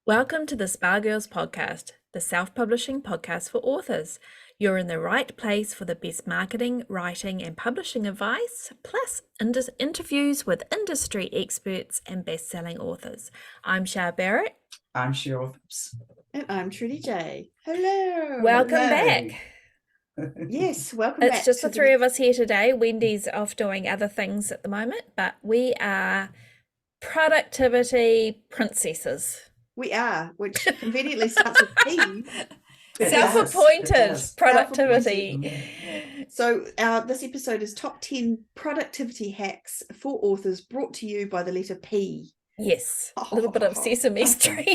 Welcome to the Spa Girls podcast, the self-publishing podcast for authors. You're in the right place for the best marketing, writing, and publishing advice, plus interviews with industry experts and best-selling authors. I'm Shar Barrett. I'm Cheryl Phipps. And I'm Trudy J. Hello. Welcome Hello. back. Yes, welcome back. It's just the three of us here today. Wendy's off doing other things at the moment, but we are productivity princesses. We are, which conveniently starts with P. Self-appointed productivity. So this episode is top 10 productivity hacks for authors, brought to you by the letter P. Yes, a little bit of Sesame Street.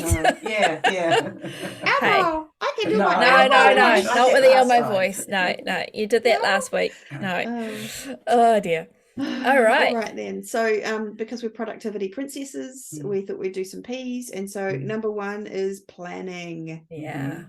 Yeah. Hey. Elmo, I can do No, my No, not with the last Elmo time. voice. No, you did that last week. No. Um, Oh dear. All right. All right then. So because we're productivity princesses, we thought we'd do some P's. And so number one is planning. Yeah.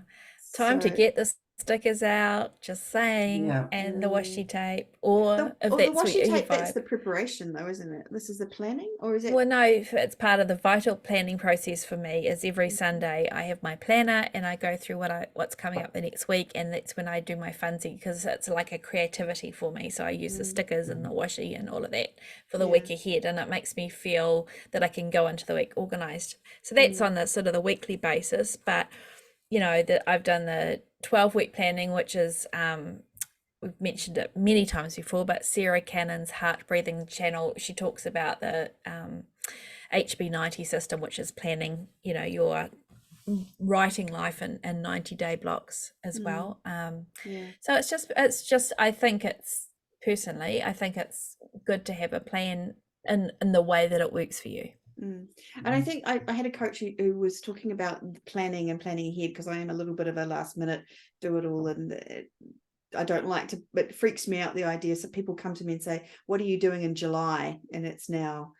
Time to get the stickers out, just saying, and the washi tape, or if the that's washi what you tape, that's vibe. the preparation though, isn't it? This is the planning, or is it? Well, no, it's part of the vital planning process for me. Is every Sunday I have my planner and I go through what's coming up the next week, and that's when I do my funsy, because it's like a creativity for me. So I use the stickers and the washi and all of that for the week ahead, and it makes me feel that I can go into the week organized. So that's on the sort of the weekly basis. But you know that I've done the 12-week planning, which is we've mentioned it many times before, but Sarah Cannon's Heart Breathing channel, she talks about the HB90 system, which is planning, you know, your writing life in 90-day blocks as well. So it's just I think it's good to have a plan in the way that it works for you. And I think I had a coach who was talking about planning and planning ahead, because I am a little bit of a last minute do it all, and I don't like to, but it freaks me out, the idea. So people come to me and say, what are you doing in July? And it's now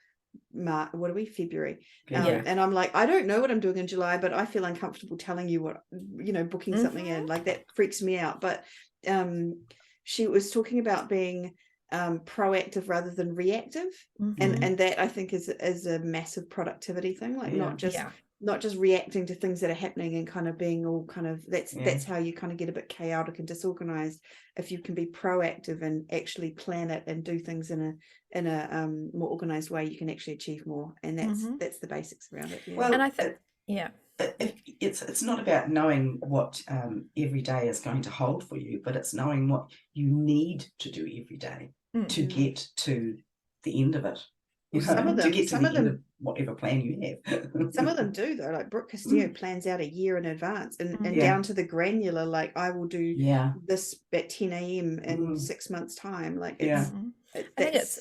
March, what are we, February? And I'm like, I don't know what I'm doing in July, but I feel uncomfortable telling you what, you know, booking something in, like that freaks me out. But she was talking about being proactive rather than reactive, and that I think is a massive productivity thing, like not just reacting to things that are happening and kind of being all kind of that's how you kind of get a bit chaotic and disorganized. If you can be proactive and actually plan it and do things in a more organized way, you can actually achieve more, and that's the basics around it. Well, and I think it's not about knowing what every day is going to hold for you, but it's knowing what you need to do every day to get to the end of it. Some of them, to get to the end of whatever plan you have. Some of them do though, like Brooke Castillo plans out a year in advance, and down to the granular, like I will do this at 10 a.m. in 6 months time. Like I think it's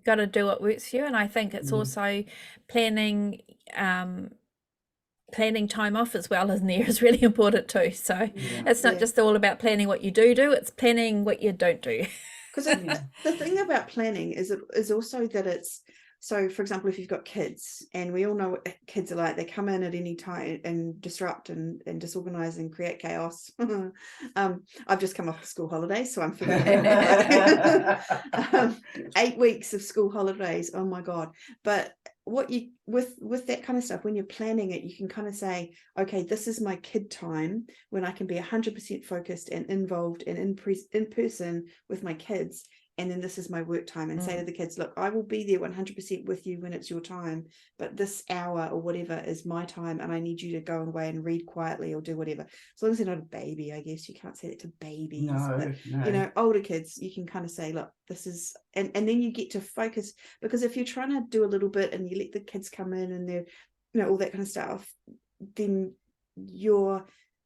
got to do what works for you, and I think it's also planning time off as well in there is really important too. So it's not just all about planning what you do, it's planning what you don't do. Because the thing about planning is also that it's, so for example, if you've got kids, and we all know what kids are like, they come in at any time and disrupt and disorganize and create chaos. I've just come off the school holidays, so I'm feeling 8 weeks of school holidays, oh my god. But what you with that kind of stuff, when you're planning it, you can kind of say, okay, this is my kid time when I can be 100% focused and involved and in person with my kids, and then this is my work time, and say to the kids, look, I will be there 100% with you when it's your time, but this hour or whatever is my time, and I need you to go away and read quietly or do whatever. As long as they're not a baby, I guess you can't say that to babies. No. You know, older kids, you can kind of say, look, this is, and then you get to focus, because if you're trying to do a little bit and you let the kids come in and they're, you know, all that kind of stuff, then you're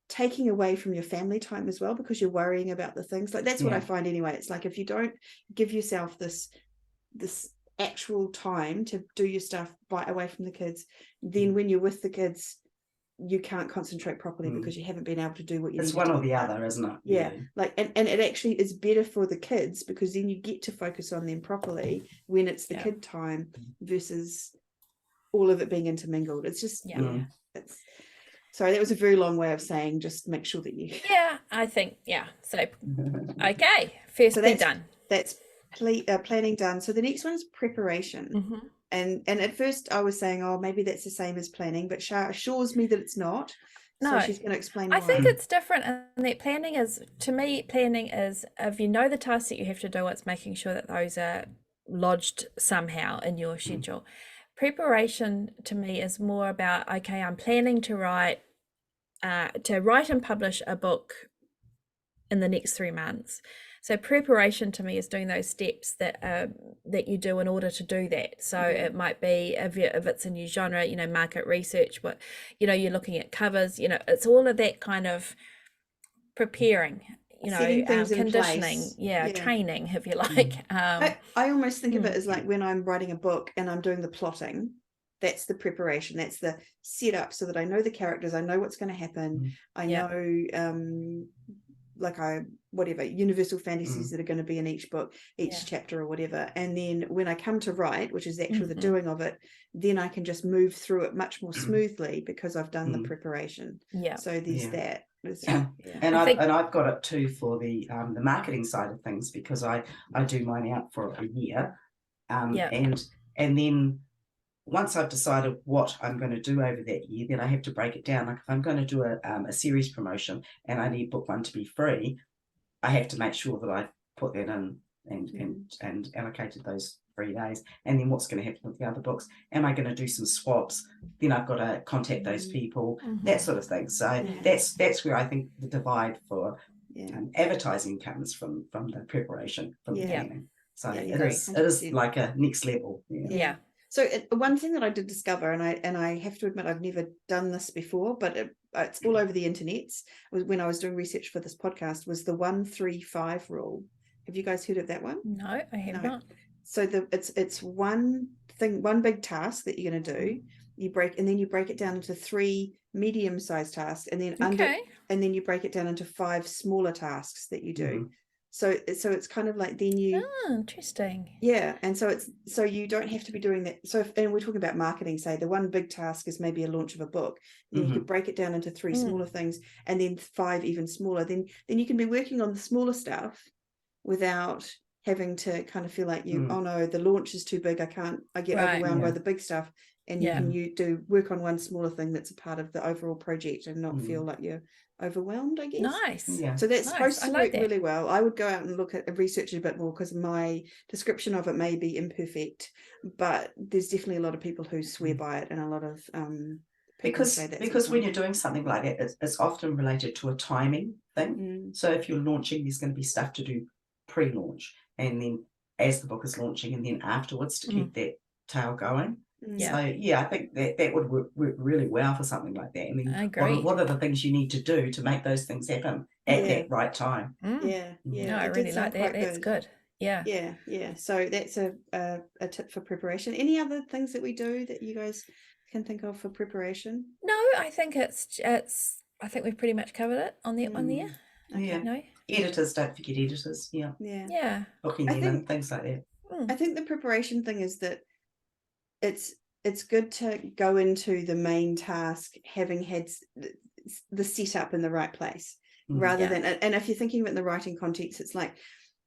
taking away from your family time as well, because you're worrying about the things. Like that's what I find anyway. It's like if you don't give yourself this actual time to do your stuff away from the kids, then when you're with the kids, you can't concentrate properly because you haven't been able to do what you need to do. It's one or the other, isn't it? Like and it actually is better for the kids, because then you get to focus on them properly when it's the kid time, versus all of it being intermingled. It's just it's, sorry, that was a very long way of saying just make sure that you I think so okay, first so thing done. That's planning done. So the next one is preparation. And at first I was saying, oh, maybe that's the same as planning, but Shah assures me that it's not. So No. she's going to explain I why. think it's different, and that planning is, to me, planning is, if you know the tasks that you have to do, it's making sure that those are lodged somehow in your schedule. Preparation to me is more about, okay, I'm planning to write and publish a book in the next 3 months. So preparation to me is doing those steps that you do in order to do that. So it might be, if it's a new genre, market research, but you're looking at covers, it's all of that kind of preparing, setting things in conditioning, place. training, if you like. I almost think of it as like when I'm writing a book and I'm doing the plotting. That's the preparation. That's the setup, so that I know the characters, I know what's going to happen. I know whatever universal fantasies that are going to be in each book, each chapter or whatever. And then when I come to write, which is actually the doing of it, then I can just move through it much more smoothly because I've done the preparation. So there's that. And I've got it too for the marketing side of things, because I do mine out for a year, and then once I've decided what I'm going to do over that year, then I have to break it down. Like if I'm going to do a series promotion and I need book 1 to be free, I have to make sure that I put that in and allocated those 3 days. And then what's going to happen with the other books? Am I going to do some swaps? Then I've got to contact those people, that sort of thing. So that's where I think the divide for advertising comes from the preparation, from the planning. So it is like a next level. So one thing that I did discover, and I have to admit I've never done this before, but it's all over the internet, when I was doing research for this podcast, was the 1-3-5 rule. Have you guys heard of that one? No, I have not. So it's one thing, one big task that you're going to do. You break it down into 3 medium-sized tasks, and then and then you break it down into 5 smaller tasks that you do. So it's kind of like, then you interesting. And so you don't have to be doing that. So and we're talking about marketing, say the one big task is maybe a launch of a book, then you could break it down into 3 smaller things, and then 5 even smaller. Then you can be working on the smaller stuff without having to kind of feel like oh no, the launch is too big, I get overwhelmed by the big stuff. And you can do work on one smaller thing that's a part of the overall project, and not feel like you're overwhelmed, I guess. Nice. So that's supposed to work that. really well. I would go out and look at research a bit more, because my description of it may be imperfect, but there's definitely a lot of people who swear by it, and a lot of because when you're doing something like that, it's often related to a timing thing. So if you're launching, there's going to be stuff to do pre-launch, and then as the book is launching, and then afterwards to keep that tail going. So I think that would work really well for something like that. I mean, I agree. What are the things you need to do to make those things happen at that right time? No, I really like that. That's good. So that's a tip for preparation. Any other things that we do that you guys can think of for preparation? No, I think I think we've pretty much covered it on that one there. No. Editors, don't forget editors. Booking them in, things like that. I think the preparation thing is that it's good to go into the main task having had the setup in the right place, rather than, and if you're thinking of it in the writing context, it's like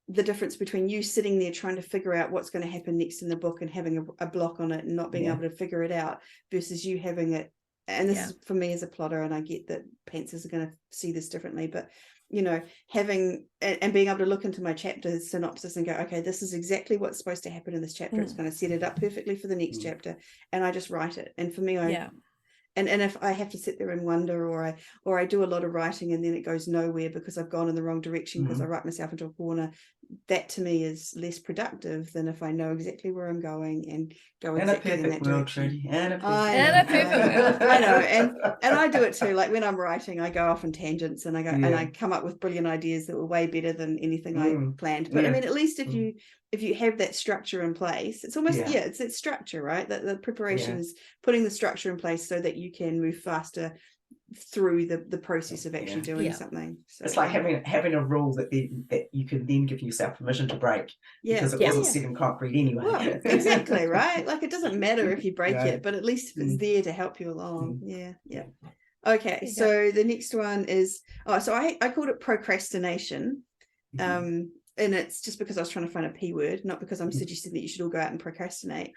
the difference between you sitting there trying to figure out what's going to happen next in the book and having a block on it and not being able to figure it out, versus you having it. And this is for me as a plotter, and I get that pantsers are going to see this differently, but having and being able to look into my chapter synopsis and go, okay, this is exactly what's supposed to happen in this chapter. It's going to set it up perfectly for the next chapter, and I just write it. And for me, and if I have to sit there and wonder, or I do a lot of writing and then it goes nowhere because I've gone in the wrong direction because I write myself into a corner, that to me is less productive than if I know exactly where I'm going and go exactly in that direction. And a perfect world. I know, and I do it too. Like when I'm writing, I go off on tangents and I go and I come up with brilliant ideas that were way better than anything I planned. But I mean, at least if you have that structure in place, it's almost it's that structure, right? That the preparation is putting the structure in place so that you can move faster through the process of actually doing something. So it's like having a rule that you can then give yourself permission to break, because it wasn't set in concrete anyway. Well, exactly, right? Like it doesn't matter if you break it, but at least if it's there to help you along. Okay, so the next one is so I called it procrastination. and it's just because I was trying to find a P word, not because I'm suggesting that you should all go out and procrastinate.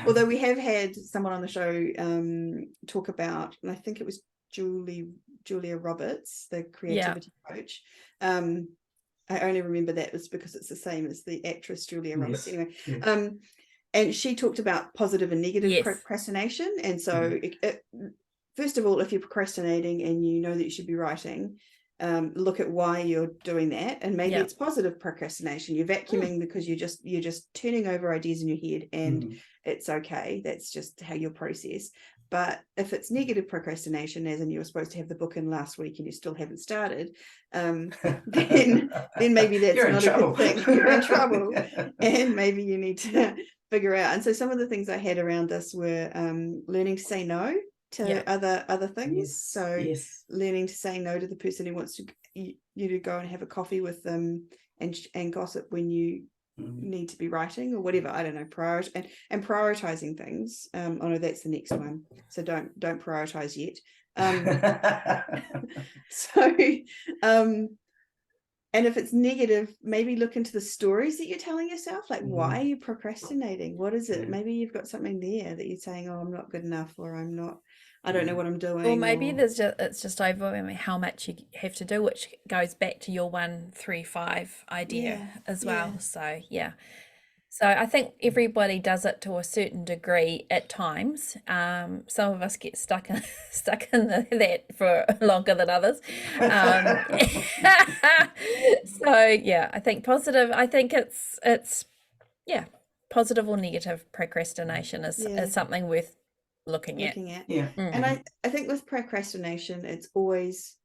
Although we have had someone on the show talk about, and I think it was Julia Roberts, the creativity coach. I only remember that was because it's the same as the actress Julia Roberts. Anyway, and she talked about positive and negative procrastination. And so first of all, if you're procrastinating and you know that you should be writing, look at why you're doing that, and maybe it's positive procrastination. You're vacuuming because you're just turning over ideas in your head, and it's okay. That's just how you'll process. But if it's negative procrastination, as in you were supposed to have the book in last week and you still haven't started, then maybe that's not a good thing. You're in trouble, and maybe you need to figure out. And so some of the things I had around this were learning to say no to other things. Learning to say no to the person who wants you to go and have a coffee with them and gossip when you need to be writing or whatever. I don't know, prioritizing things. Oh no, that's the next one. So don't prioritize yet. And if it's negative, maybe look into the stories that you're telling yourself. Like, why are you procrastinating? What is it? Maybe you've got something there that you're saying, oh, I'm not good enough, or I don't know what I'm doing. Or maybe it's just overwhelming how much you have to do, which goes back to your 1-3-5 idea as well. So I think everybody does it to a certain degree at times. Some of us get stuck in that for longer than others. So yeah, I think positive. I think it's positive or negative procrastination is something worth looking at. And I think with procrastination, it's always,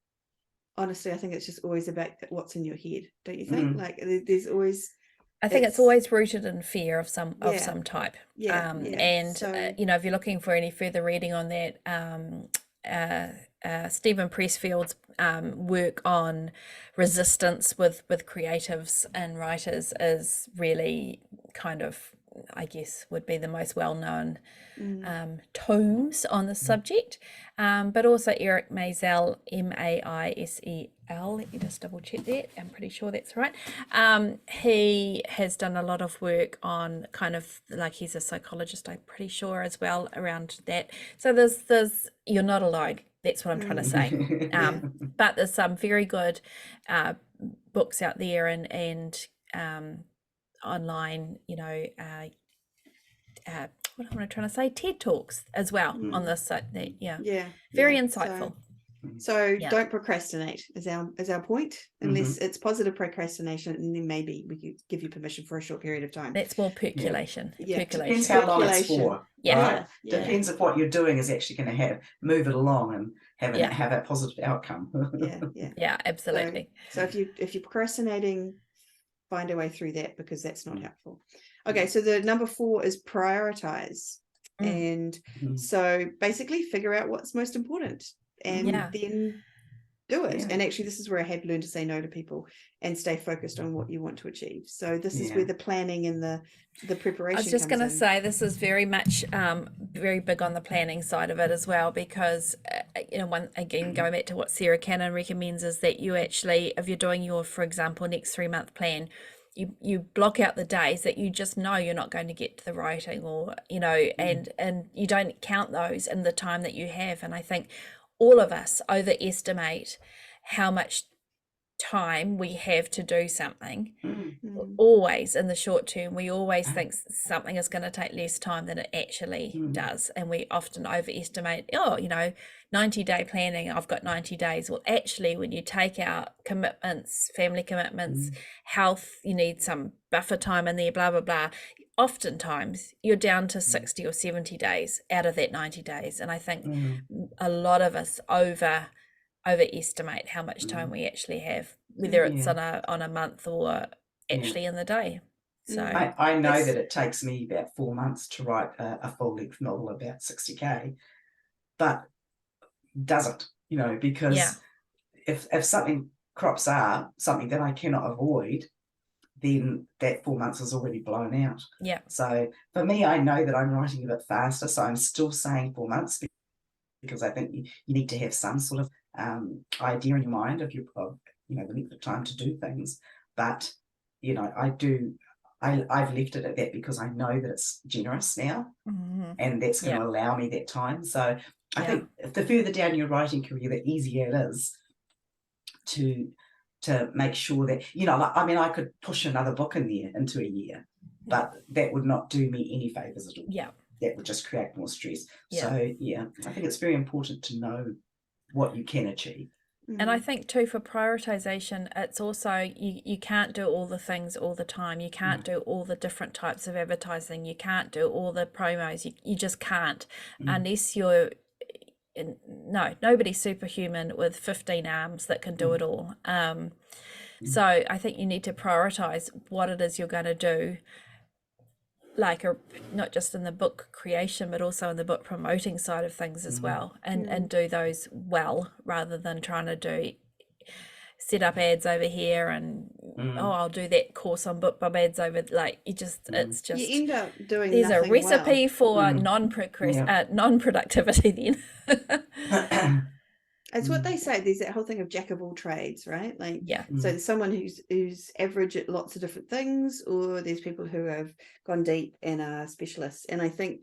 honestly, I think it's just always about what's in your head, don't you think? Like there's always, I think it's always rooted in fear of some type. And so, if you're looking for any further reading on that, Stephen Pressfield's work on resistance with creatives and writers is really kind of, I guess, would be the most well-known tomes on the subject. But also Eric Maisel, Maisel, let me just double check that, I'm pretty sure that's right. He has done a lot of work on kind of, like, he's a psychologist, I'm pretty sure, as well, around that. So there's you're not alone, that's what I'm trying to say. But there's some very good books out there and online, what am I trying to say? TED Talks as well on this site. Very insightful. So don't procrastinate is our point, unless it's positive procrastination, and then maybe we could give you permission for a short period of time. That's more percolation. Depends how long it's for. Right? Depends if what you're doing is actually going to move it along and have a positive outcome. Absolutely. So if you're procrastinating, find a way through that, because that's not helpful. Okay, so the number 4 is prioritize. And so basically figure out what's most important and then do it. And actually, this is where I have learned to say no to people and stay focused on what you want to achieve. So this is where the planning and the preparation. I was just going to say, this is very much very big on the planning side of it as well, because going back to what Sarah Cannon recommends, is that you actually, if you're doing your, for example, next 3-month plan, you block out the days that you just know you're not going to get to the writing, or and you don't count those in the time that you have. And I think all of us overestimate how much time we have to do something. Always in the short term, we always think something is going to take less time than it actually does, and we often overestimate 90-day planning, I've got 90 days. Well, actually, when you take out commitments, family commitments, health, you need some buffer time in there, blah blah blah, oftentimes you're down to 60 or 70 days out of that 90 days. And I think a lot of us overestimate how much time we actually have, whether it's on a month or actually in the day. So I know that it takes me about 4 months to write a full-length novel about 60k, but doesn't, because if something crops up, something that I cannot avoid, then that 4 months is already blown out. So for me, I know that I'm writing a bit faster, so I'm still saying 4 months, because I think you need to have some sort of idea in your mind of the length of time to do things. But you know, I've left it at that because I know that it's generous now, and that's going to allow me that time. So I think the further down your writing career, the easier it is to make sure that, you know, like, I mean, I could push another book in there into a year, but that would not do me any favors at all. Yeah. That would just create more stress. Yeah. So yeah, I think it's very important to know what you can achieve. And I think too, for prioritization, it's also you can't do all the things all the time. You can't do all the different types of advertising. You can't do all the promos. You just can't unless you're nobody's superhuman with 15 arms that can do it all. So I think you need to prioritize what it is you're going to do, like not just in the book creation, but also in the book promoting side of things as well, and do those well, rather than trying to set up ads over here and I'll do that course on book ads over, like it's just you end up doing there's a recipe for non-productivity then. It's what they say, there's that whole thing of jack of all trades, right? Like, so there's someone who's average at lots of different things, or there's people who have gone deep and are specialists. And I think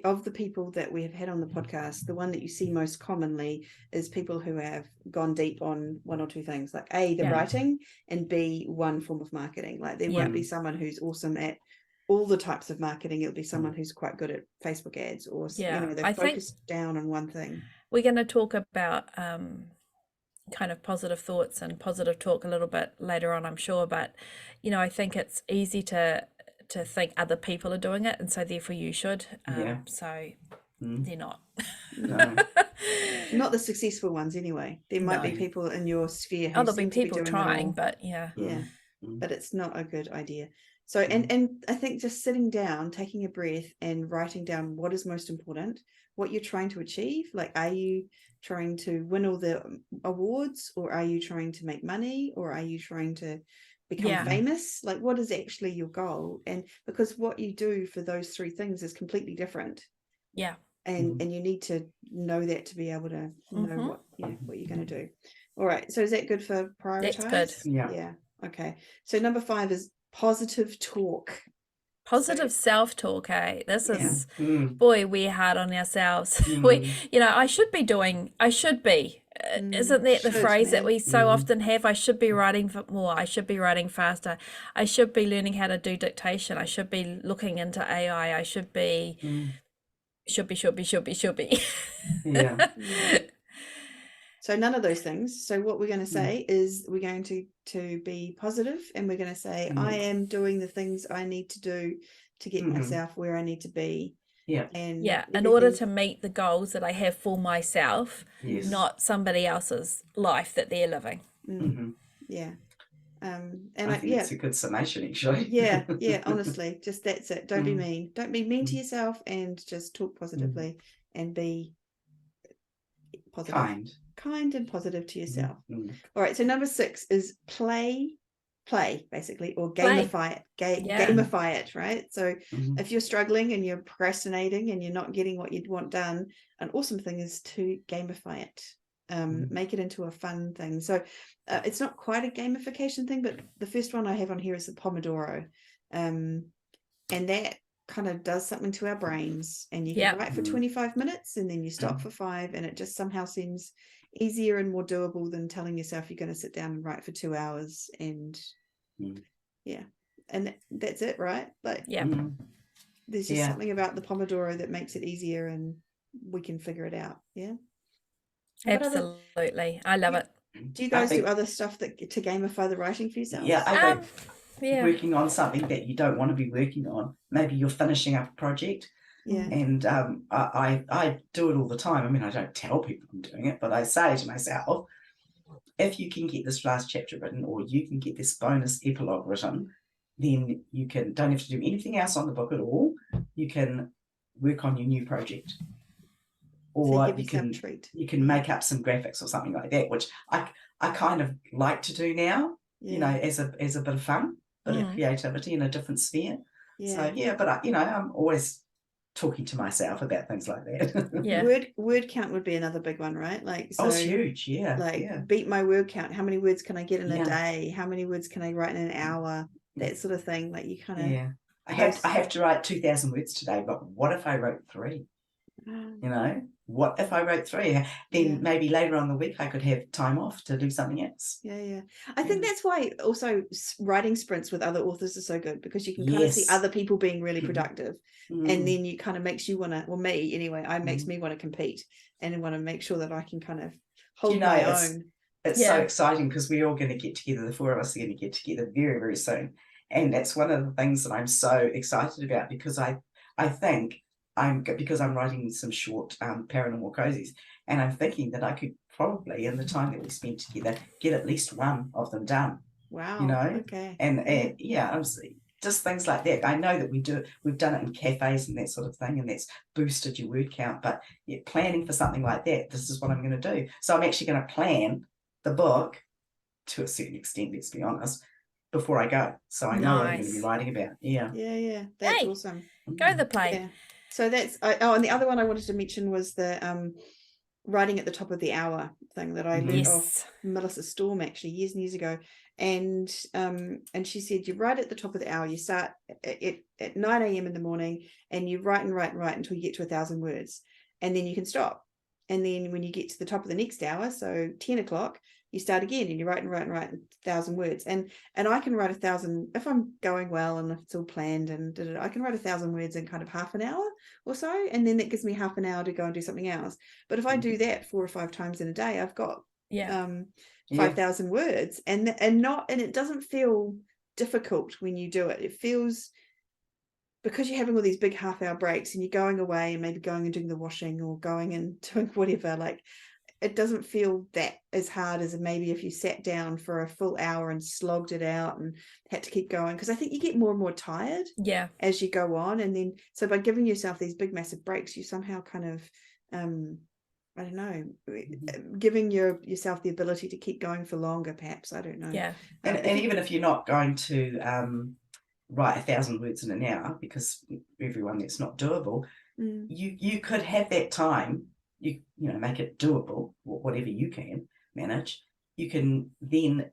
of the people that we have had on the podcast, the one that you see most commonly is people who have gone deep on one or two things, like A, the writing, and B, one form of marketing. Like there won't be someone who's awesome at all the types of marketing. It'll be someone who's quite good at Facebook ads, or you know, they're focused down on one thing. We're going to talk about kind of positive thoughts and positive talk a little bit later on, I'm sure. But, you know, I think it's easy to think other people are doing it, and so therefore you should. So they're not. No. Not the successful ones anyway. There might be people in your sphere who there'll be people trying, but but it's not a good idea. So and I think just sitting down, taking a breath and writing down what is most important, what you're trying to achieve. Like, are you trying to win all the awards, or are you trying to make money, or are you trying to become famous? Like, what is actually your goal? And because what you do for those three things is completely different. And you need to know that to be able to know what you're going to do. All right, so is that good for prioritize? That's good. Yeah. Okay, so number 5 is positive talk. Positive self-talk, this is boy, we're hard on ourselves. We, you know, I should be isn't that the phrase that we so often have? I should be writing more, I should be writing faster, I should be learning how to do dictation, I should be looking into AI, I should be should be So none of those things. So what we're going to say is we're going to be positive, and we're going to say I am doing the things I need to do to get myself where I need to be. And in order to meet the goals that I have for myself, not somebody else's life that they're living. And I think it's a good summation, actually. Honestly, just that's it. Don't be mean. Don't be mean to yourself, and just talk positively and be positive. Kind and positive to yourself. All right, so number 6 is play basically, or gamify it. Gamify it, right? So if you're struggling and you're procrastinating and you're not getting what you'd want done, an awesome thing is to gamify it. Make it into a fun thing. So it's not quite a gamification thing, but the first one I have on here is the Pomodoro, and that kind of does something to our brains. And you can write for 25 minutes and then you stop for 5, and it just somehow seems easier and more doable than telling yourself you're going to sit down and write for 2 hours. And and that's it, right? Like there's just something about the Pomodoro that makes it easier, and we can figure it out. Absolutely. I love it. Do you guys do other stuff to gamify the writing for yourself? I think working on something that you don't want to be working on. Maybe you're finishing up a project. And I do it all the time. I mean, I don't tell people I'm doing it, but I say to myself, if you can get this last chapter written, or you can get this bonus epilogue written, then you don't have to do anything else on the book at all. You can work on your new project. Or you can make up some graphics or something like that, which I kind of like to do now, you know, as a bit of fun, bit of creativity in a different sphere. So but I'm always talking to myself about things like that. Word count would be another big one, right? Like, so it's huge. Beat my word count. How many words can I get in a day? How many words can I write in an hour? that sort of thing. Like you kind of Yeah. I have to write 2,000 words today, but what if I wrote 3? You know, what if I wrote 3? Then maybe later on the week I could have time off to do something else. I think that's why also writing sprints with other authors is so good, because you can kind of see other people being really productive, and then you kind of makes you want to, well, me anyway, makes me want to compete and want to make sure that I can kind of hold my own. It's so exciting because we're all going to get together. The 4 of us are going to get together very, very soon. And that's one of the things that I'm so excited about, because I think because I'm writing some short paranormal cozies, and I'm thinking that I could probably, in the time that we spend together, get at least one of them done. Wow. You know? Okay. And just things like that. I know that we've done it in cafes and that sort of thing, and that's boosted your word count. But planning for something like that, this is what I'm going to do. So I'm actually going to plan the book to a certain extent, let's be honest, before I go. So I know what I'm going to be writing about. Yeah. That's awesome. Go to the play. Yeah. So that's, and the other one I wanted to mention was the writing at the top of the hour thing that I learned off Melissa Storm actually years and years ago. And she said, you write at the top of the hour, you start at 9 a.m. in the morning, and you write and write and write until you get to 1,000 words, and then you can stop. And then when you get to the top of the next hour, so 10 o'clock, you start again, and you write and write and write 1,000 words. And I can write 1,000 if I'm going well and if it's all planned, and I can write 1,000 words in kind of half an hour or so, and then that gives me half an hour to go and do something else. But if I do that 4 or 5 times in a day, I've got 5,000 words, and it doesn't feel difficult when you do it. It feels, because you're having all these big half-hour breaks and you're going away and maybe going and doing the washing or going and doing whatever, like it doesn't feel that as hard as maybe if you sat down for a full hour and slogged it out and had to keep going, because I think you get more and more tired as you go on. And then so by giving yourself these big massive breaks, you somehow kind of I don't know, giving yourself the ability to keep going for longer, perhaps. I don't know. And even if you're not going to write 1,000 words in an hour, because everyone, that's not doable, you could have that time, you know, make it doable, whatever you can manage. You can then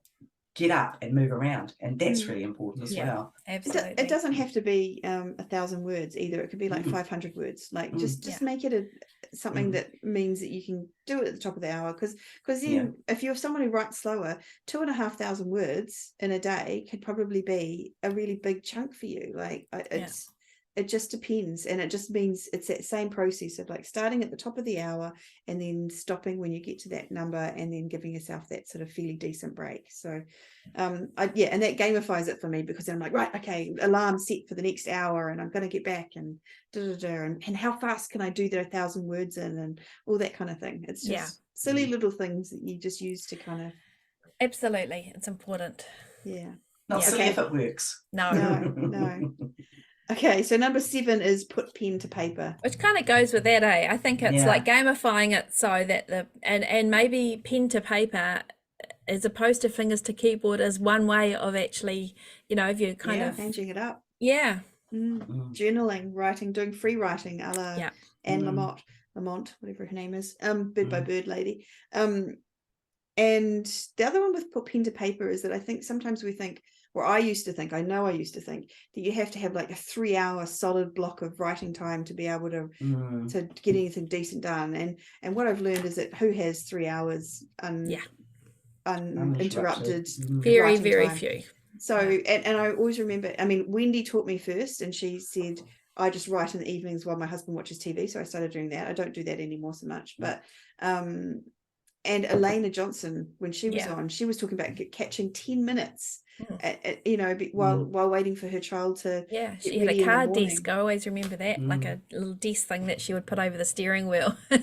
get up and move around, and that's really important as well. Absolutely. It doesn't have to be 1,000 words either. It could be like 500 words. Like just make it something that means that you can do it at the top of the hour, because then if you're someone who writes slower, 2,500 words in a day could probably be a really big chunk for you. Like it just depends, and it just means it's that same process of like starting at the top of the hour and then stopping when you get to that number, and then giving yourself that sort of fairly decent break. So and that gamifies it for me, because then I'm like, right, okay, alarm set for the next hour, and I'm going to get back and and how fast can I do the 1,000 words in, and all that kind of thing. It's just silly little things that you just use to kind of absolutely, it's important. Not silly if it works. No. Okay, so number 7 is put pen to paper, which kind of goes with that. I think it's like gamifying it so that and maybe pen to paper as opposed to fingers to keyboard is one way of actually, you know, if you kind of changing it up. Journaling, writing, doing free writing, a la Anne Lamont, whatever her name is, Bird by Bird lady. And the other one with put pen to paper is that I think sometimes we think, or I used to think that you have to have like a 3-hour solid block of writing time to be able to get anything decent done. And what I've learned is that who has 3 hours uninterrupted very time. few. So and I always remember, I mean, Wendy taught me first, and she said I just write in the evenings while my husband watches TV, so I started doing that. I don't do that anymore so much, but and Elena Johnson, when she was on, she was talking about catching 10 minutes while waiting for her child to she had a card desk. I always remember that, like a little desk thing that she would put over the steering wheel. I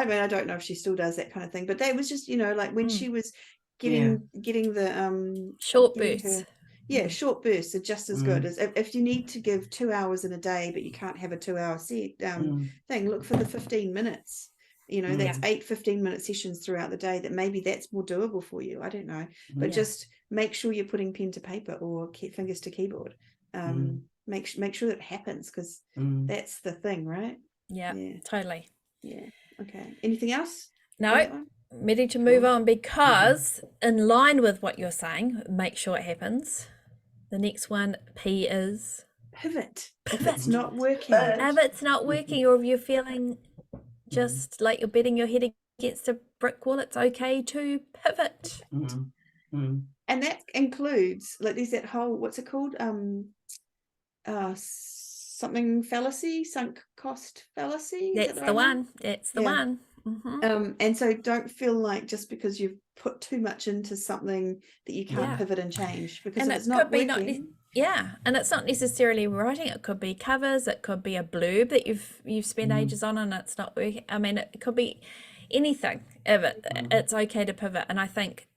mean, I don't know if she still does that kind of thing, but that was just, you know, like when she was getting the short bursts. Short bursts are just as good as if you need to give 2 hours in a day, but you can't have a 2-hour set thing. Look for the 15 minutes. You know, that's 8 15-minute sessions throughout the day. That maybe that's more doable for you. I don't know, but just make sure you're putting pen to paper or fingers to keyboard. Make sure that it happens, because that's the thing, right? Yeah, totally. Yeah. Okay. Anything else? No. Ready to move on, because in line with what you're saying, make sure it happens. The next one, P, is pivot. If pivot. it's not working. If it's not working, or if you're feeling just like you're beating your head against a brick wall, it's okay to pivot. And that includes, like, there's that whole, what's it called? Something fallacy, sunk cost fallacy. That's the one. That's the one. And so don't feel like just because you've put too much into something that you can't pivot and change, because if it's not working. And it's not necessarily writing. It could be covers. It could be a blurb that you've spent ages on and it's not working. I mean, it could be anything. It's okay to pivot. And I think,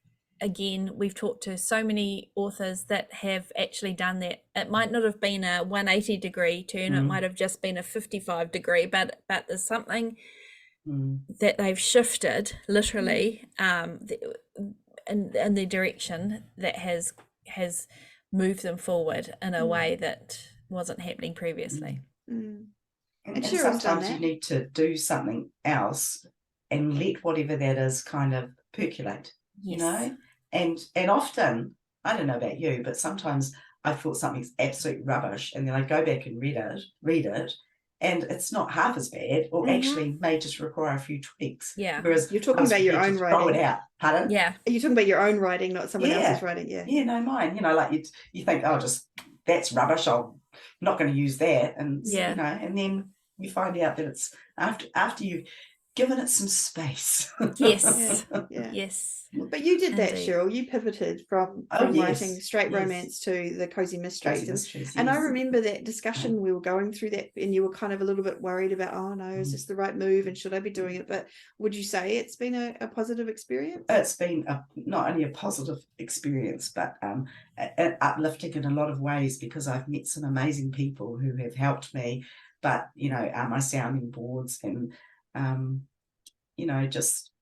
again, we've talked to so many authors that have actually done that. It might not have been a 180-degree turn. It might have just been a 55-degree, but there's something that they've shifted literally in the direction that has moved them forward in a way that wasn't happening previously. And sometimes you need to do something else and let whatever that is kind of percolate, you know? And often, I don't know about you, but sometimes I thought something's absolute rubbish, and then I go back and read it, and it's not half as bad, or actually may just require a few tweaks. Yeah. Whereas you're talking about your own writing. Throw it out. Pardon? Yeah. Are you talking about your own writing, not someone else's writing? Yeah. Yeah, no, mine. You know, like you think, oh, just that's rubbish. I'm not going to use that, and you know, and then you find out that it's after you've given it some space. Yes. Yes. But you did that, Cheryl. You pivoted from writing straight romance to the cozy mysteries. And I remember that discussion, we were going through that, and you were kind of a little bit worried about, oh no, is this the right move, and should I be doing it? But would you say it's been a positive experience? It's been not only a positive experience, but uplifting in a lot of ways, because I've met some amazing people who have helped me. But you know, my sounding boards, and you know, just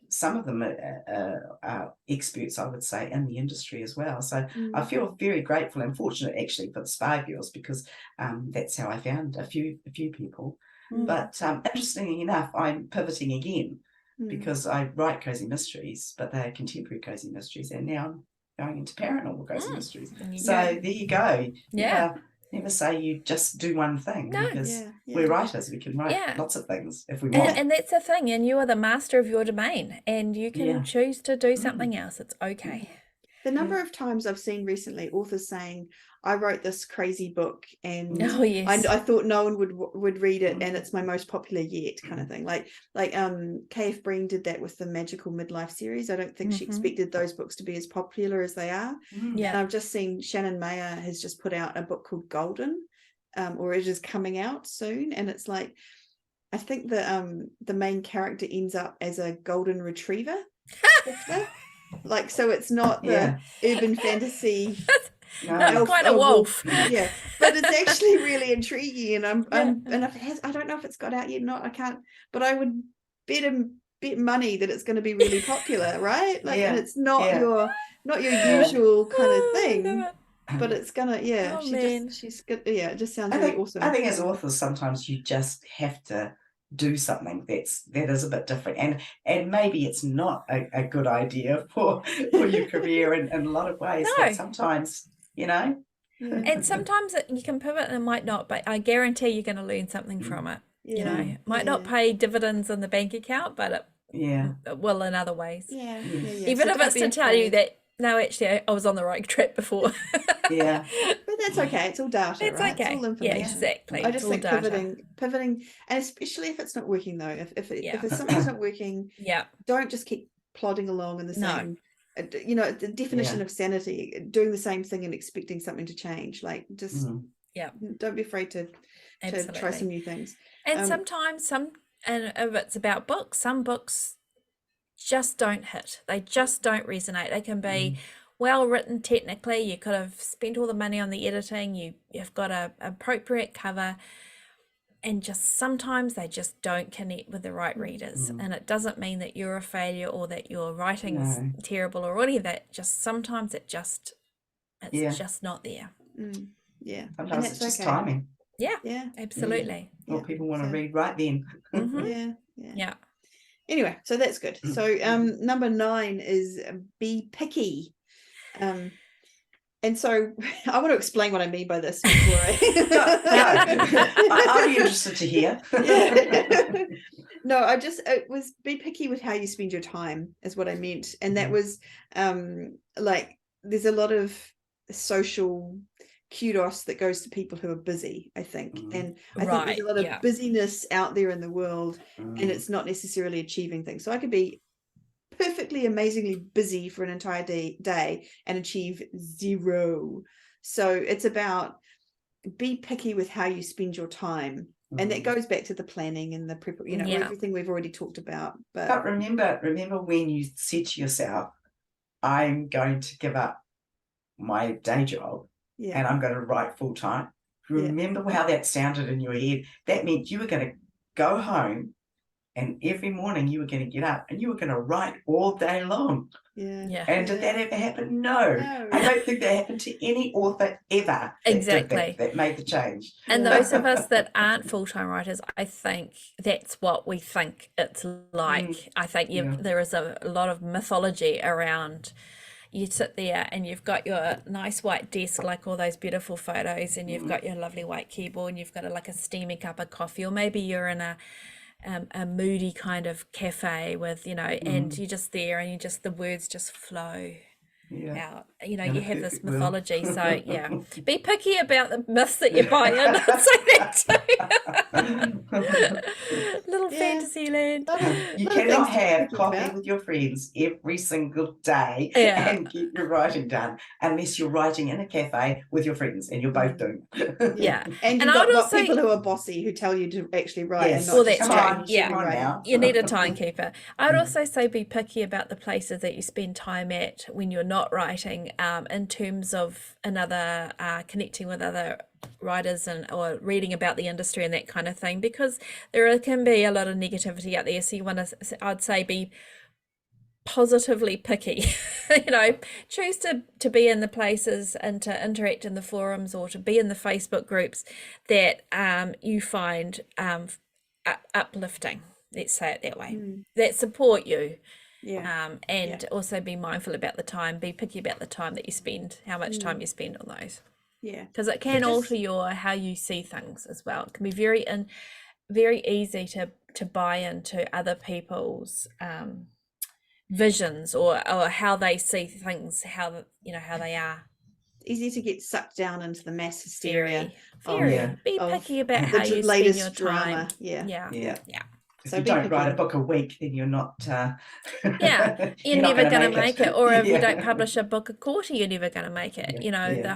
some of them are experts, I would say, in the industry as well. So I feel very grateful and fortunate, actually, for the Spy Girls, because that's how I found a few people. But interestingly enough, I'm pivoting again, because I write cozy mysteries, but they're contemporary cozy mysteries, and now I'm going into paranormal cozy mysteries. So there you go. Never say you just do one thing, because we're writers. We can write lots of things if we want. And that's the thing, and you are the master of your domain, and you can choose to do something else. It's okay. The number of times I've seen recently authors saying, I wrote this crazy book, and I thought no one would read it, and it's my most popular yet, kind of thing. Like KF Breen did that with the Magical Midlife series. I don't think she expected those books to be as popular as they are. And I've just seen Shannon Mayer has just put out a book called Golden, or it is coming out soon, and it's like, I think the main character ends up as a golden retriever. Like, so it's not the urban fantasy. No, quite a wolf. Yeah, but it's actually really intriguing, and I don't know if it's got out yet. Not, I can't, but I would bet money that it's going to be really popular, right? Like, and it's not your usual kind of thing, but it's gonna. She's good. Yeah, it just sounds really awesome. I think as authors, sometimes you just have to do something that is a bit different, and maybe it's not a good idea for your career in a lot of ways, but sometimes, you know, and sometimes you can pivot and it might not, but I guarantee you're going to learn something from it. You know, it might not pay dividends in the bank account, but it will in other ways. Even if it's to tell you that, no, actually, I was on the right track before. But that's okay. It's all data. It's right? okay. It's all information. Yeah, exactly. I just think pivoting, and especially if it's not working though. If it's something's not working, don't just keep plodding along in the same. You know, the definition of sanity: doing the same thing and expecting something to change. Like, just don't be afraid to try some new things. And sometimes and if it's about books, some books just don't hit. They just don't resonate. They can be well written technically. You could have spent all the money on the editing. You've got a appropriate cover, and just sometimes they just don't connect with the right readers. And it doesn't mean that you're a failure or that your writing's terrible or any of that. Just sometimes it's just not there. Sometimes it's just timing. Absolutely. What people want to read right then. Anyway, so that's good. So number 9 is be picky. And And so I want to explain what I mean by this before I'd be interested to hear. Yeah. No, it was be picky with how you spend your time is what I meant. And that was like there's a lot of social kudos that goes to people who are busy, I think. And I think there's a lot of busyness out there in the world, and it's not necessarily achieving things. So I could be perfectly amazingly busy for an entire day and achieve zero. So it's about be picky with how you spend your time. And that goes back to the planning and the prep, everything we've already talked about. But remember when you said to yourself, I'm going to give up my day job and I'm going to write full time. Remember how that sounded in your head? That meant you were going to go home and every morning you were going to get up and you were going to write all day long. And did that ever happen? No. I don't think that happened to any author ever. Exactly. That made the change. And those of us that aren't full-time writers, I think that's what we think it's like. I think there is a lot of mythology around. You sit there and you've got your nice white desk, like all those beautiful photos, and you've got your lovely white keyboard, and you've got like a steamy cup of coffee, or maybe you're in a moody kind of cafe with, and you're just there and the words just flow out. You have this mythology. So be picky about the myths that you buy in. I'd say that too. Little fantasy land. You cannot have coffee with your friends every single day and get your writing done unless you're writing in a cafe with your friends and you're both doing it. And you've got people who are bossy who tell you to actually write and not that's right. You need a timekeeper. I would also say be picky about the places that you spend time at when you're not writing, in terms of connecting with other writers or reading about the industry and that kind of thing, because there can be a lot of negativity out there. So I'd say be positively picky. Choose to be in the places and to interact in the forums or to be in the Facebook groups that you find uplifting, let's say it that way, that support you. Also be mindful about the time, be picky about the time that you spend, how much time you spend on those. Because it can alter how you see things as well. It can be very easy to buy into other people's visions or how they see things, how they are. Easy to get sucked down into the mass hysteria. Be picky about how you spend your time. If you don't write a book a week, then you're not. You're never going to make it. Or if you don't publish a book a quarter, you're never going to make it.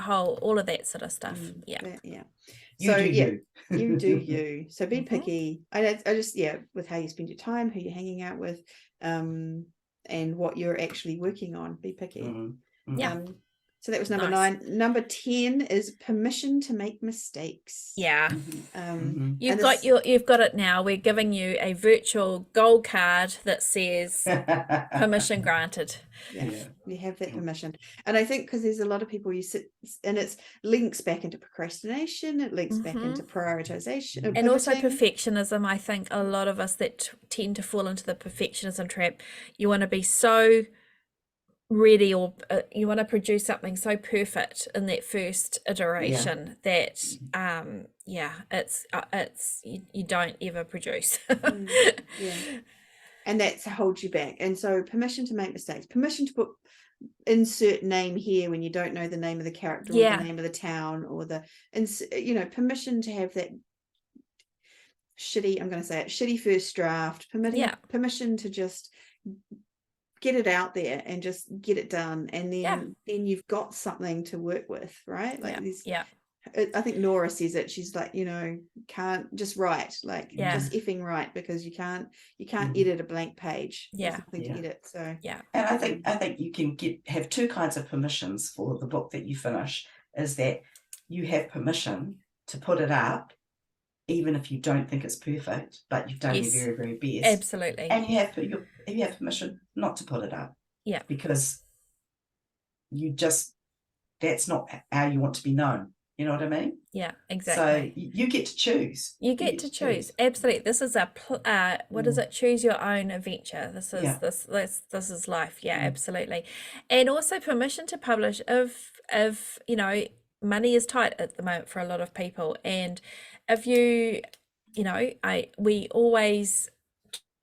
All of that sort of stuff. You do you. So be picky. I just with how you spend your time, who you're hanging out with, and what you're actually working on. Be picky. So that was number 9. Number 10 is permission to make mistakes. You've got it now. We're giving you a virtual gold card that says permission granted. You have that permission. And I think because there's a lot of people you sit and it links back into procrastination, it links back into prioritization and also perfectionism. I think a lot of us that tend to fall into the perfectionism trap, you want to be so ready, or you want to produce something so perfect in that first iteration that it's you don't ever produce. And that's holds you back. And so permission to make mistakes, permission to put insert name here when you don't know the name of the character or the name of the town or permission to have that shitty first draft, permission to just get it out there and just get it done, and then you've got something to work with, right? I think Nora says it. She's like, can't just write, just effing write, because you can't edit a blank page. There's nothing to edit. So and I think you can have two kinds of permissions for the book that you finish. Is that you have permission to put it up, even if you don't think it's perfect, but you've done your very, very best. Absolutely. And you have permission not to put it up. Because that's not how you want to be known. You know what I mean? Yeah, So exactly. you get to choose. You get to choose. Absolutely. This is what is it? Choose your own adventure. This is this is life. Yeah, absolutely. And also permission to publish if you know, money is tight at the moment for a lot of people. And if you know, we always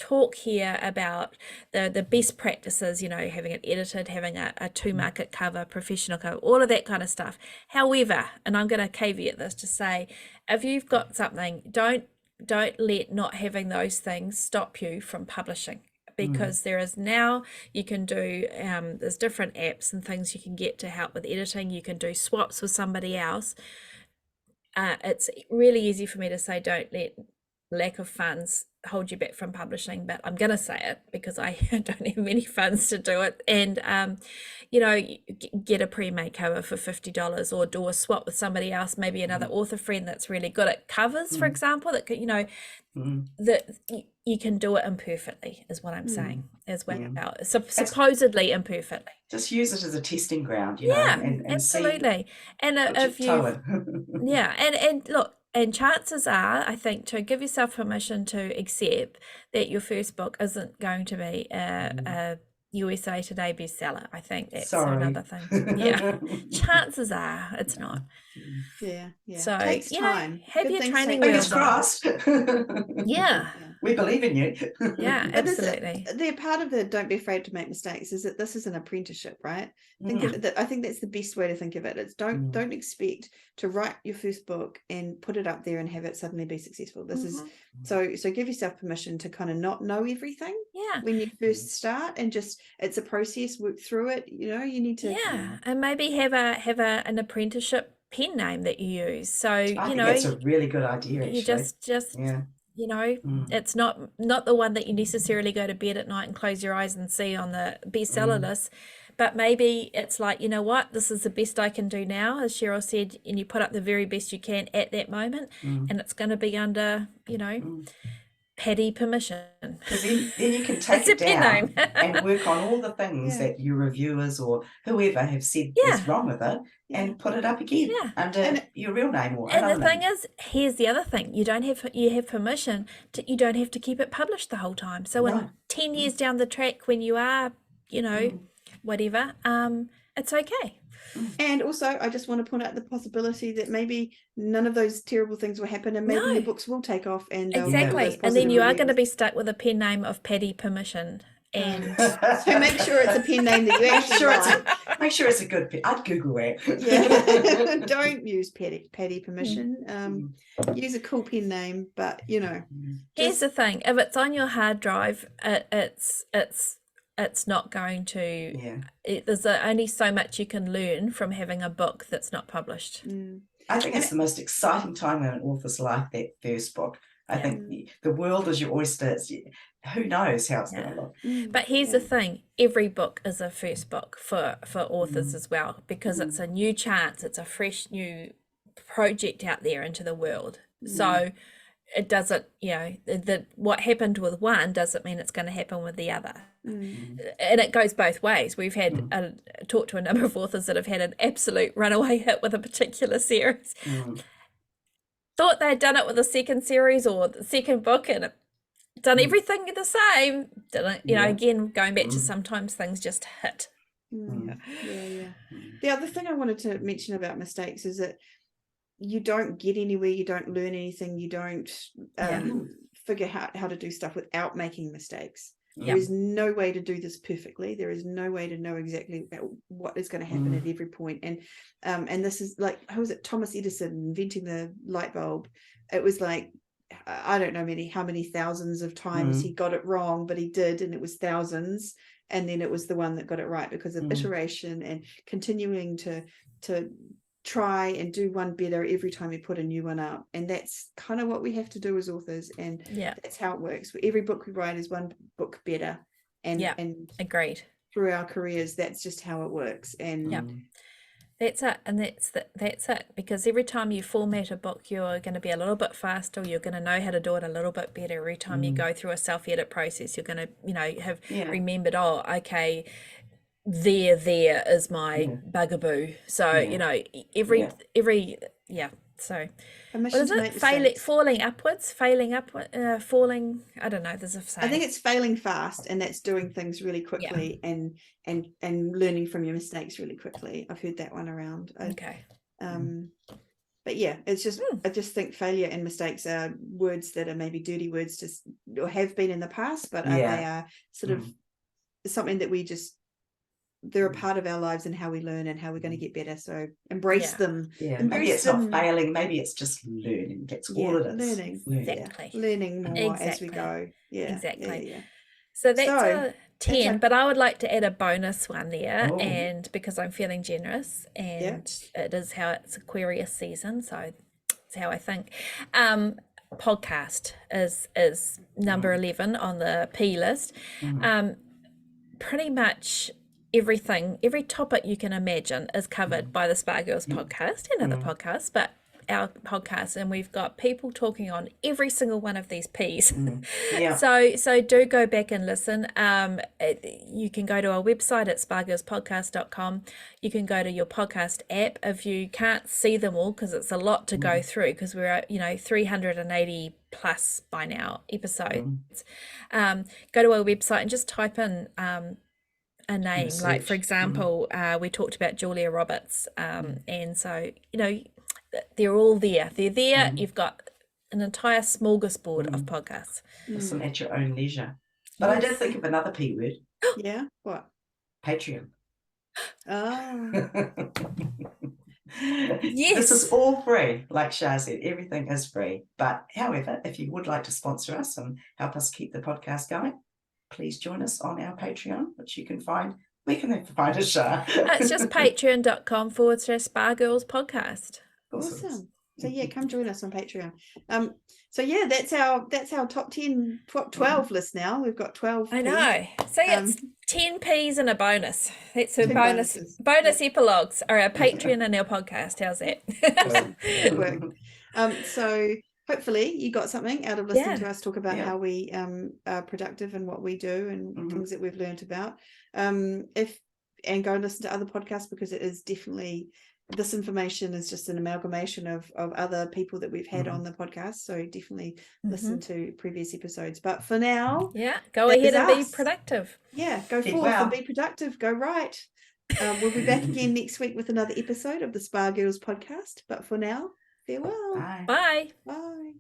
talk here about the best practices, you know, having it edited, having a two market cover, professional cover, all of that kind of stuff. However, and I'm going to caveat this to say, if you've got something, don't let not having those things stop you from publishing, because there is now, you can do there's different apps and things you can get to help with editing. You can do swaps with somebody else. It's really easy for me to say don't let lack of funds hold you back from publishing, but I'm going to say it because I don't have many funds to do it. And you know, get a pre-made cover for $50, or do a swap with somebody else, maybe another author friend that's really good at covers, for example, that could, you know, that you can do it imperfectly is what I'm saying as well. Supposedly imperfectly. Just use it as a testing ground, you know, and absolutely. See and if you and look, and chances are, I think, to give yourself permission to accept that your first book isn't going to be a USA Today bestseller. I think that's another thing. Yeah, chances are it's not. Yeah. So it takes time. have Good your things training take wheels Fingers crossed. Yeah. We believe in you. Yeah, absolutely. They're part of the don't be afraid to make mistakes, is that this is an apprenticeship, right? Think of it that, I think that's the best way to think of it. It's don't expect to write your first book and put it up there and have it suddenly be successful. This is so give yourself permission to kind of not know everything when you first start, and just, it's a process, work through it. You know, you need to and maybe have an apprenticeship pen name that you use. So I think that's a really good idea, actually. You just you know, it's not the one that you necessarily go to bed at night and close your eyes and see on the bestseller list, but maybe it's like, you know what, this is the best I can do now, as Cheryl said, and you put up the very best you can at that moment, and it's going to be under, you know, Paddy permission. Because then you can take it down and work on all the things that your reviewers or whoever have said is wrong with it, and put it up again under your real name or another And the thing is, here's the other thing: you have permission to, you don't have to keep it published the whole time. So in 10 years down the track, when you are, you know, whatever, it's okay. And also, I just want to point out the possibility that maybe none of those terrible things will happen, and maybe your books will take off. And exactly, and then you are going to be stuck with a pen name of Paddy permission. And so make sure it's a pen name that you actually like. Make sure it's a good pen. I'd Google it. Don't use Paddy permission. Use a cool pen name, but you know. Here's the thing: if it's on your hard drive, it's not going to. There's only so much you can learn from having a book that's not published. I think it's the most exciting time in an author's life, that first book. I think the world is your oyster. Who knows how it's going to look. But here's the thing: every book is a first book for authors as well, because it's a new chance. It's a fresh new project out there into the world. So it doesn't, you know, what happened with one doesn't mean it's going to happen with the other. And it goes both ways. We've had talked to a number of authors that have had an absolute runaway hit with a particular series. Thought they had done it with the second series or the second book, and done everything the same. Didn't, you know, again, going back to sometimes things just hit. The other thing I wanted to mention about mistakes is that you don't get anywhere, you don't learn anything, you don't figure out how to do stuff without making mistakes. There is no way to do this perfectly. There is no way to know exactly what is going to happen at every point. And this is like, how was it, Thomas Edison inventing the light bulb? It was like, I don't know how many thousands of times he got it wrong, but he did, and it was thousands. And then it was the one that got it right because of iteration and continuing to try and do one better every time you put a new one up. And that's kind of what we have to do as authors, and that's how it works. Every book we write is one book better, and agreed, through our careers, that's just how it works. And that's it. And that's it, because every time you format a book, you're going to be a little bit faster, you're going to know how to do it a little bit better. Every time you go through a self-edit process, you're going to, you know, have remembered, oh, okay, there is my bugaboo. So you know, every So Permission what is to it? make mistakes. Falling upwards, falling. I don't know. There's a saying. I think it's failing fast, and that's doing things really quickly and learning from your mistakes really quickly. I've heard that one around. Okay. But yeah, it's just I just think failure and mistakes are words that are maybe dirty words, just or have been in the past, but they are sort of something that we just, they're a part of our lives and how we learn and how we're going to get better. So embrace them. Yeah, embrace maybe it's them. not failing, maybe it's just learning. That's all it is. Learning. Exactly. Learning more as we go. Exactly. Yeah. So that's a 10, but I would like to add a bonus one there, and because I'm feeling generous, and it is how it's Aquarius season, so it's how I think. Podcast is number 11 on the P list. Pretty much every topic you can imagine is covered by the Spa Girls podcast and other podcasts, but our podcast, and we've got people talking on every single one of these P's. So do go back and listen. You can go to our website at spargirlspodcast.com. You can go to your podcast app. If you can't see them all, because it's a lot to go through, because we're at 380 plus by now episodes, go to our website and just type in a name, like for example we talked about Julia Roberts, and so they're all there. You've got an entire smorgasbord of podcasts. Listen at your own leisure. But I did think of another P word. Yeah, what? Patreon. Yes. This is all free, like Shah said, everything is free. But however, if you would like to sponsor us and help us keep the podcast going, please join us on our Patreon, which you can find. Where can they find us, Shah? It's just patreon.com/Spa Girls Podcast. Awesome. So yeah, come join us on Patreon. So yeah, that's our top 10, 12 list now. We've got 12. I know. So it's 10 P's and a bonus. That's a bonus epilogues are our Patreon and our podcast. How's that? Good work. So hopefully you got something out of listening to us talk about how we are productive and what we do and things that we've learned about. And go and listen to other podcasts, because it is definitely, this information is just an amalgamation of other people that we've had on the podcast. So definitely listen to previous episodes. But for now, go ahead and be productive. Yeah, go forth and be productive. Go right. We'll be back again next week with another episode of the Spa Girls podcast. But for now, farewell. Bye. Bye. Bye.